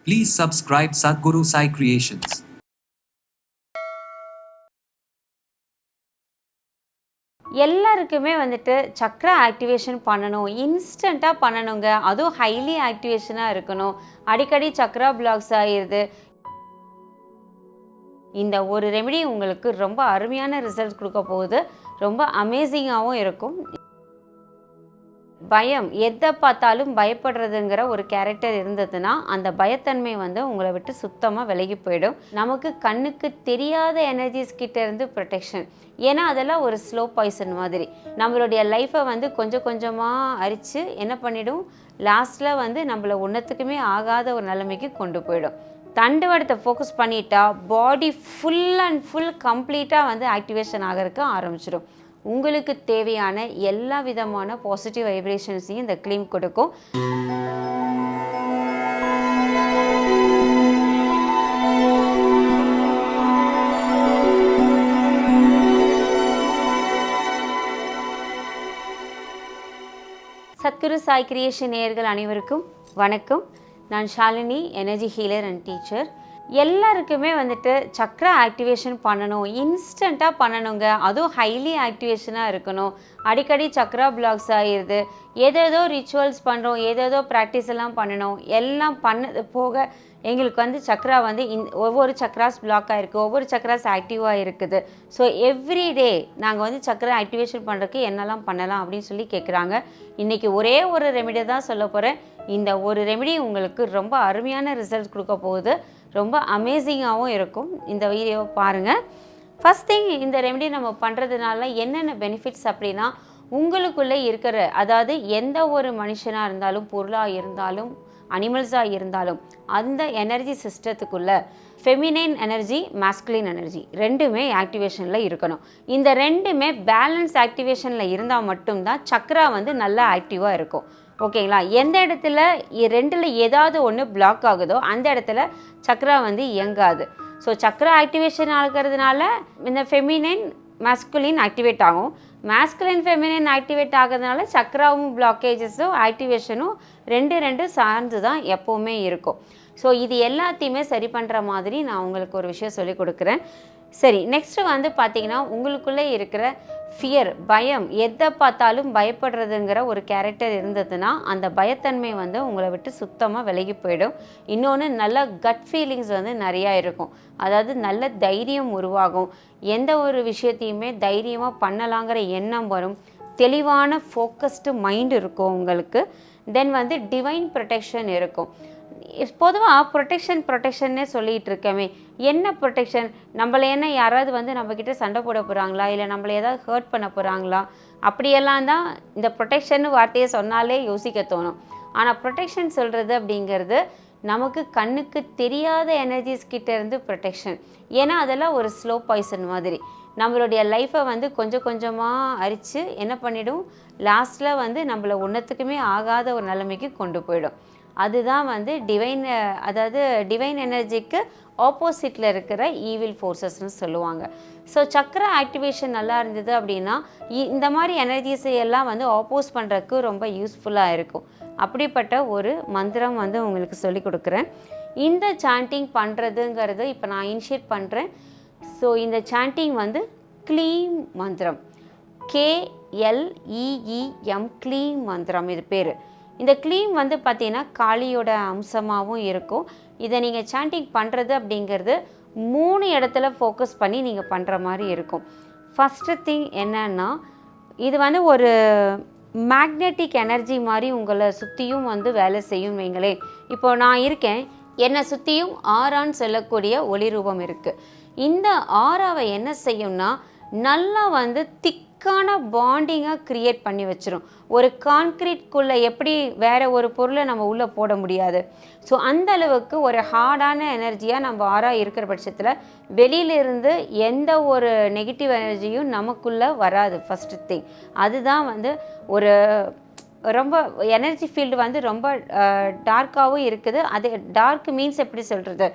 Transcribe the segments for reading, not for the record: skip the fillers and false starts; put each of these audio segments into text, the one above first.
Please subscribe Sadhguru Sai Creations. எல்லாருக்குமே வந்துட்டு Chakra activation பண்ணணும், இன்ஸ்டண்ட்டாக பண்ணணுங்க. அதுவும் ஹைலி ஆக்டிவேஷனாக இருக்கணும். அடிக்கடி சக்ரா பிளாக்ஸ் ஆகிடுது. இந்த ஒரு ரெமெடி உங்களுக்கு ரொம்ப அருமையான ரிசல்ட் கொடுக்க போகுது. ரொம்ப அமேசிங்காகவும் இருக்கும். பயம், எதை பார்த்தாலும் பயப்படுறதுங்கிற ஒரு கேரக்டர் இருந்ததுன்னா அந்த பயத்தன்மை வந்து உங்களை விட்டு சுத்தமாக விலகி போயிடும். நமக்கு கண்ணுக்கு தெரியாத எனர்ஜிஸ் கிட்ட இருந்து ப்ரொடெக்ஷன். ஏன்னா அதெல்லாம் ஒரு ஸ்லோ பாய்சன் மாதிரி நம்மளுடைய லைஃப்பை வந்து கொஞ்சம் கொஞ்சமாக அரித்து என்ன பண்ணிடும், லாஸ்ட்டில் வந்து நம்மளை ஒன்றத்துக்குமே ஆகாத ஒரு நிலைமைக்கு கொண்டு போயிடும். தண்டுவடத்தை ஃபோக்கஸ் பண்ணிட்டா பாடி ஃபுல் அண்ட் ஃபுல் கம்ப்ளீட்டாக வந்து ஆக்டிவேஷன் ஆகிறதுக்கு ஆரம்பிச்சிடும். உங்களுக்கு தேவையான எல்லா விதமான பாசிட்டிவ் வைப்ரேஷன்ஸையும் இந்த க்ளீம் கொடுக்கும். சத்குரு சாய் கிரியேஷன் நேயர்கள் அனைவருக்கும் வணக்கம். நான் Shalini, energy healer and teacher. எல்லாருக்குமே வந்துட்டு சக்ரா ஆக்டிவேஷன் பண்ணணும், இன்ஸ்டண்ட்டாக பண்ணணுங்க. அதுவும் ஹைலி ஆக்டிவேஷனாக இருக்கணும். அடிக்கடி சக்ரா பிளாக்ஸ் ஆகிடுது. ஏதேதோ ரிச்சுவல்ஸ் பண்ணுறோம், ஏதேதோ ப்ராக்டிஸ் எல்லாம் பண்ணணும். எல்லாம் பண்ணது போக எங்களுக்கு வந்து சக்ரா வந்து ஒவ்வொரு சக்ராஸ் பிளாக் ஆகிருக்கு, ஒவ்வொரு சக்ராஸ் ஆக்டிவாக இருக்குது. ஸோ எவ்ரிடே நாங்கள் வந்து சக்ரா ஆக்டிவேஷன் பண்ணுறதுக்கு என்னெல்லாம் பண்ணலாம் அப்படின்னு சொல்லி கேட்குறாங்க. இன்றைக்கி ஒரே ஒரு ரெமெடி தான் சொல்ல போகிறேன். இந்த ஒரு ரெமெடி உங்களுக்கு ரொம்ப அருமையான ரிசல்ட் கொடுக்க போகுது. ரொம்ப அமேசிங்காகவும் இருக்கும். இந்த வீடியோவை பாருங்கள். ஃபஸ்ட் திங், இந்த ரெமெடி நம்ம பண்ணுறதுனால என்னென்ன பெனிஃபிட்ஸ் அப்படின்னா, உங்களுக்குள்ளே இருக்கிற, அதாவது எந்த ஒரு மனுஷனாக இருந்தாலும், பொருளாக இருந்தாலும், அனிமல்ஸாக இருந்தாலும், அந்த எனர்ஜி சிஸ்டத்துக்குள்ளே ஃபெமினைன் எனர்ஜி, மாஸ்குலின் எனர்ஜி ரெண்டுமே ஆக்டிவேஷனில் இருக்கணும். இந்த ரெண்டுமே பேலன்ஸ் ஆக்டிவேஷனில் இருந்தால் மட்டும்தான் சக்ரா வந்து நல்லா ஆக்டிவாக இருக்கும். ஓகேங்களா? எந்த இடத்துல ரெண்டில் ஏதாவது ஒன்று பிளாக் ஆகுதோ அந்த இடத்துல சக்ரா வந்து இயங்காது. ஸோ சக்ரா ஆக்டிவேஷன் ஆகிறதுனால இந்த ஃபெமினைன் மாஸ்குலின் ஆக்டிவேட் ஆகும். மாஸ்குலின் ஃபெமினைன் ஆக்டிவேட் ஆகிறதுனால சக்ராவும் பிளாக்கேஜஸும் ஆக்டிவேஷனும் ரெண்டு சார்ந்து தான் எப்போவுமே இருக்கும். ஸோ இது எல்லாத்தையுமே சரி பண்ணுற மாதிரி நான் உங்களுக்கு ஒரு விஷயம் சொல்லி கொடுக்குறேன். சரி, நெக்ஸ்ட்டு வந்து பார்த்திங்கன்னா, உங்களுக்குள்ளே இருக்கிற ஃபியர், பயம், எதை பார்த்தாலும் பயப்படுறதுங்கிற ஒரு கேரக்டர் இருந்ததுன்னா அந்த பயத்தன்மை வந்து உங்களை விட்டு சுத்தமாக விலகி போயிடும். இன்னொன்று, நல்ல கட் ஃபீலிங்ஸ் வந்து நிறையா இருக்கும். அதாவது நல்ல தைரியம் உருவாகும். எந்த ஒரு விஷயத்தையுமே தைரியமாக பண்ணலாங்கிற எண்ணம் வரும். தெளிவான ஃபோக்கஸ்டு மைண்ட் இருக்கும் உங்களுக்கு. தென் வந்து டிவைன் ப்ரொடெக்ஷன் இருக்கும். பொதுவாக ப்ரொடெக்ஷன்னே சொல்லிகிட்டு இருக்கமே, என்ன ப்ரொடெக்ஷன்? நம்மளை என்ன யாராவது வந்து நம்மக்கிட்ட சண்டை போட போகிறாங்களா, இல்லை நம்மளை ஏதாவது ஹர்ட் பண்ண போகிறாங்களா? அப்படியெல்லாம் தான் இந்த ப்ரொடெக்ஷன் வார்த்தையை சொன்னாலே யோசிக்க தோணும். ஆனால் ப்ரொடெக்ஷன் சொல்கிறது அப்படிங்கிறது நமக்கு கண்ணுக்கு தெரியாத எனர்ஜிஸ் கிட்ட இருந்து ப்ரொடெக்ஷன். ஏன்னா அதெல்லாம் ஒரு ஸ்லோ பாய்சன் மாதிரி நம்மளுடைய லைஃப்பை வந்து கொஞ்சம் கொஞ்சமாக அரித்து என்ன பண்ணிடும், லாஸ்ட்டில் வந்து நம்மளை ஒன்றத்துக்குமே ஆகாத ஒரு நிலைமைக்கு கொண்டு போயிடும். அதுதான் வந்து டிவைன் எனர்ஜிக்கு ஆப்போசிட்டில் இருக்கிற ஈவில் ஃபோர்ஸஸ்ன்னு சொல்லுவாங்க. ஸோ சக்ரா ஆக்டிவேஷன் நல்லா இருந்தது அப்படின்னா இந்த மாதிரி எனர்ஜிஸை எல்லாம் வந்து ஆப்போஸ் பண்ணுறதுக்கு ரொம்ப யூஸ்ஃபுல்லாக இருக்கும். அப்படிப்பட்ட ஒரு மந்திரம் வந்து உங்களுக்கு சொல்லி கொடுக்குறேன். இந்த சாண்டிங் பண்ணுறதுங்கிறது இப்போ நான் இனிஷியேட் பண்ணுறேன். ஸோ இந்த சாண்டிங் வந்து க்ளீம் மந்திரம், KLEEM க்ளீம் மந்திரம் இது பேர். இந்த க்ளீம் வந்து பார்த்திங்கன்னா காளியோட அம்சமாகவும் இருக்கும். இதை நீங்கள் சாண்டிங் பண்ணுறது அப்படிங்கிறது 3 இடத்துல ஃபோக்கஸ் பண்ணி நீங்கள் பண்ணுற மாதிரி இருக்கும். ஃபஸ்ட்டு திங் என்னன்னா, இது வந்து ஒரு மேக்னெட்டிக் எனர்ஜி மாதிரி உங்களை சுற்றியும் வந்து வேலை செய்யும் வைங்களேன். இப்போ நான் இருக்கேன், என்னை சுற்றியும் ஆரான்னு சொல்லக்கூடிய ஒளி ரூபம் இருக்குது. இந்த ஆராவை என்ன செய்யும்னா நல்லா வந்து திக்கான பாண்டிங்காக க்ரியேட் பண்ணி வச்சிரும். ஒரு கான்க்ரீட்குள்ளே எப்படி வேறு ஒரு பொருளை நம்ம உள்ளே போட முடியாது, ஸோ அந்த அளவுக்கு ஒரு ஹார்டான எனர்ஜியாக நம்ம ஆரா இருக்கிற பட்சத்தில் வெளியிலிருந்து எந்த ஒரு நெகட்டிவ் எனர்ஜியும் நமக்குள்ளே வராது. ஃபஸ்ட்டு திங் அதுதான் வந்து ஒரு ரொம்ப எனர்ஜி ஃபீல்டு வந்து ரொம்ப டார்க்காகவும் இருக்குது. அது டார்க் மீன்ஸ் எப்படி சொல்கிறது,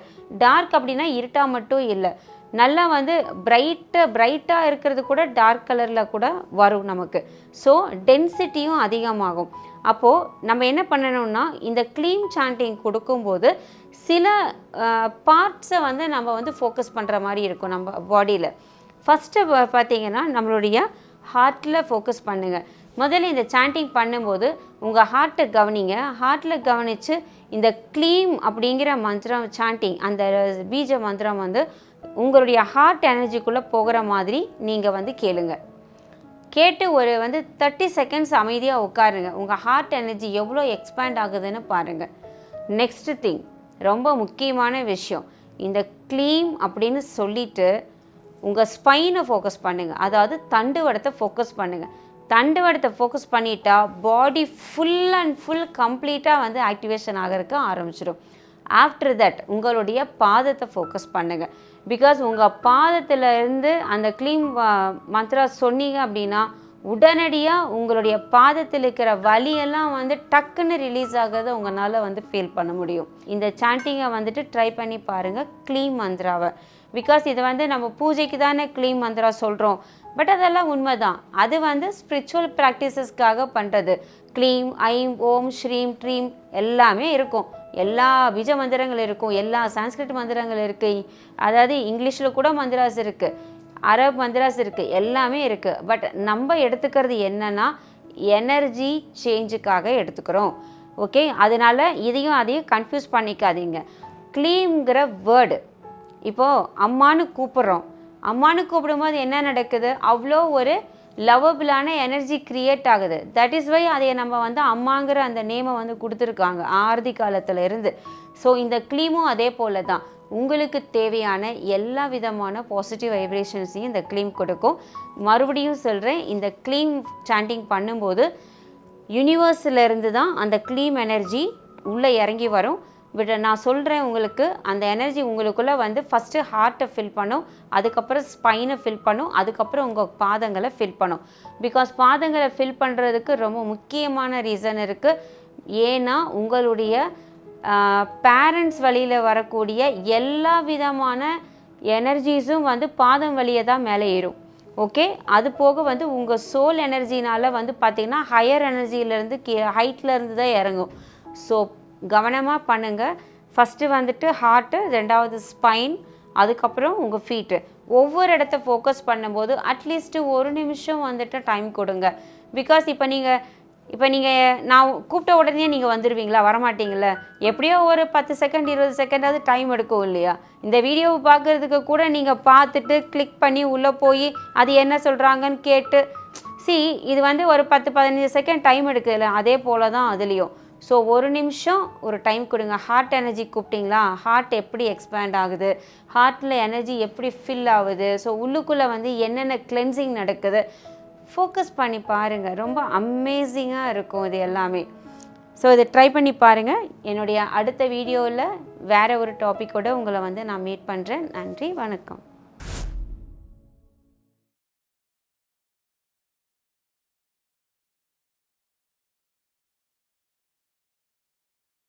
டார்க் அப்படின்னா இருட்டாக மட்டும் இல்லை, நல்லா வந்து பிரைட்டாக இருக்கிறது கூட டார்க் கலரில் கூட வரும் நமக்கு. ஸோ டென்சிட்டியும் அதிகமாகும். அப்போது நம்ம என்ன பண்ணணும்னா இந்த க்ளீம் சாண்டிங் கொடுக்கும்போது சில பார்ட்ஸை வந்து நம்ம வந்து ஃபோக்கஸ் பண்ணுற மாதிரி இருக்கும் நம்ம பாடியில். ஃபஸ்ட்டு பார்த்திங்கன்னா நம்மளுடைய ஹார்ட்டில் ஃபோக்கஸ் பண்ணுங்கள். முதல்ல இந்த சாண்டிங் பண்ணும்போது உங்கள் ஹார்ட்டை கவனிங்க. ஹார்ட்டில் கவனித்து இந்த க்ளீம் அப்படிங்கிற மந்திரம் சாண்டிங் அந்த பீஜ மந்திரம் வந்து உங்களுடைய ஹார்ட் எனர்ஜிக்குள்ளே போகிற மாதிரி நீங்கள் வந்து கேளுங்க. கேட்டு ஒரு வந்து 30 செகண்ட்ஸ் அமைதியாக உட்காருங்க. உங்கள் ஹார்ட் எனர்ஜி எவ்வளோ எக்ஸ்பேண்ட் ஆகுதுன்னு பாருங்கள். நெக்ஸ்ட்டு திங், ரொம்ப முக்கியமான விஷயம், இந்த க்ளீம் அப்படின்னு சொல்லிவிட்டு உங்கள் ஸ்பைனை ஃபோக்கஸ் பண்ணுங்கள். அதாவது தண்டுவடத்தை ஃபோக்கஸ் பண்ணுங்கள். தண்டுவடத்தை ஃபோக்கஸ் பண்ணிட்டா பாடி ஃபுல் அண்ட் ஃபுல் கம்ப்ளீட்டாக வந்து ஆக்டிவேஷன் ஆகிறதுக்கு ஆரம்பிச்சிடும். ஆஃப்டர் தட் உங்களுடைய பாதத்தை ஃபோக்கஸ் பண்ணுங்கள். பிகாஸ் உங்கள் பாதத்தில் இருந்து அந்த க்ளீம் மந்த்ரா சொன்னீங்க அப்படின்னா உடனடியாக உங்களுடைய பாதத்தில் இருக்கிற வலியெல்லாம் வந்து டக்குன்னு ரிலீஸ் ஆகிறத உங்களால் வந்து ஃபீல் பண்ண முடியும். இந்த சாண்டிங்கை வந்துட்டு ட்ரை பண்ணி பாருங்கள் க்ளீம் மந்த்ராவை. பிகாஸ் இது வந்து நம்ம பூஜைக்கு தானே க்ளீம் மந்த்ரா சொல்கிறோம், பட் அதெல்லாம் உண்மை தான். அது வந்து ஸ்பிரிச்சுவல் ப்ராக்டிசஸ்க்காக பண்ணுறது. க்ளீம், ஐம், ஓம், ஸ்ரீம், ட்ரீம் எல்லாமே இருக்கும். எல்லா பீஜ மந்திரங்கள் இருக்கும், எல்லா சான்ஸ்கிரிட் மந்திரங்கள் இருக்குது, அதாவது இங்கிலீஷில் கூட மந்திராஸ் இருக்குது, அரப் மந்திராஸ் இருக்குது, எல்லாமே இருக்குது. பட் நம்ம எடுத்துக்கிறது என்னென்னா எனர்ஜி சேஞ்சுக்காக எடுத்துக்கிறோம். ஓகே, அதனால் இதையும் அதையும் கன்ஃபியூஸ் பண்ணிக்காதீங்க. க்ளீம்ங்கிற வேர்டு இப்போது அம்மானு கூப்பிட்றோம். அம்மானு கூப்பிடும்போது என்ன நடக்குது, அவ்வளோ ஒரு லவபிளான எனர்ஜி க்ரியேட் ஆகுது. தட் இஸ் வை அதை நம்ம வந்து அம்மாங்கிற அந்த நேமை வந்து கொடுத்துருக்காங்க ஆரதி காலத்தில் இருந்து. ஸோ இந்த க்ளீமும் அதே போல் தான். உங்களுக்கு தேவையான எல்லா விதமான பாசிட்டிவ் வைப்ரேஷன்ஸையும் இந்த க்ளீம் கொடுக்கும். மறுபடியும் சொல்கிறேன், இந்த க்ளீம் சாண்டிங் பண்ணும்போது யூனிவர்ஸில் இருந்து தான் அந்த க்ளீம் எனர்ஜி உள்ளே இறங்கி வரும். பட் நான் சொல்கிறேன் உங்களுக்கு, அந்த எனர்ஜி உங்களுக்குள்ளே வந்து ஃபஸ்ட்டு ஹார்ட்டை ஃபில் பண்ணும், அதுக்கப்புறம் ஸ்பைனை ஃபில் பண்ணும், அதுக்கப்புறம் உங்கள் பாதங்களை ஃபில் பண்ணும். பிகாஸ் பாதங்களை ஃபில் பண்ணுறதுக்கு ரொம்ப முக்கியமான ரீசன் இருக்குது. ஏன்னா உங்களுடைய பேரண்ட்ஸ் வழியில் வரக்கூடிய எல்லா விதமான எனர்ஜிஸும் வந்து பாதம் வழியை தான் மேலே ஏறும். ஓகே, அது போக வந்து உங்கள் சோல் எனர்ஜினால் வந்து பார்த்திங்கன்னா ஹையர் எனர்ஜியிலேருந்து ஹைட்லேருந்து தான் இறங்கும். ஸோ கவனமாக பண்ணுங்கள். ஃபஸ்ட்டு வந்துட்டு ஹார்ட்டு, ரெண்டாவது ஸ்பைன், அதுக்கப்புறம் உங்கள் ஃபீட்டு. ஒவ்வொரு இடத்த ஃபோக்கஸ் பண்ணும்போது அட்லீஸ்ட்டு 1 நிமிஷம் வந்துட்டு டைம் கொடுங்க. பிகாஸ் இப்போ நீங்கள் நான் கூப்பிட்ட உடனே நீங்கள் வந்துடுவீங்களா? வரமாட்டீங்கள. எப்படியோ ஒரு 10 செகண்ட் 20 செகண்டாவது டைம் எடுக்கும் இல்லையா? இந்த வீடியோவை பார்க்குறதுக்கு கூட நீங்கள் பார்த்துட்டு கிளிக் பண்ணி உள்ளே போய் அது என்ன சொல்கிறாங்கன்னு கேட்டு இது வந்து ஒரு 10-15 செகண்ட் டைம் எடுக்குதுல்ல, அதே போல் தான் அதுலேயும். ஸோ 1 நிமிஷம் ஒரு டைம் கொடுங்க. ஹார்ட் எனர்ஜி கூப்பிட்டிங்களா, ஹார்ட் எப்படி எக்ஸ்பேண்ட் ஆகுது, ஹார்ட்டில் எனர்ஜி எப்படி ஃபில் ஆகுது, ஸோ உள்ளுக்குள்ளே வந்து என்னென்ன கிளென்சிங் நடக்குது, ஃபோக்கஸ் பண்ணி பாருங்கள். ரொம்ப அமேசிங்காக இருக்கும் இது எல்லாமே. ஸோ இதை ட்ரை பண்ணி பாருங்கள். என்னுடைய அடுத்த வீடியோவில் வேறு ஒரு டாப்பிக்கோடு உங்களை வந்து நான் மீட் பண்ணுறேன். நன்றி, வணக்கம்.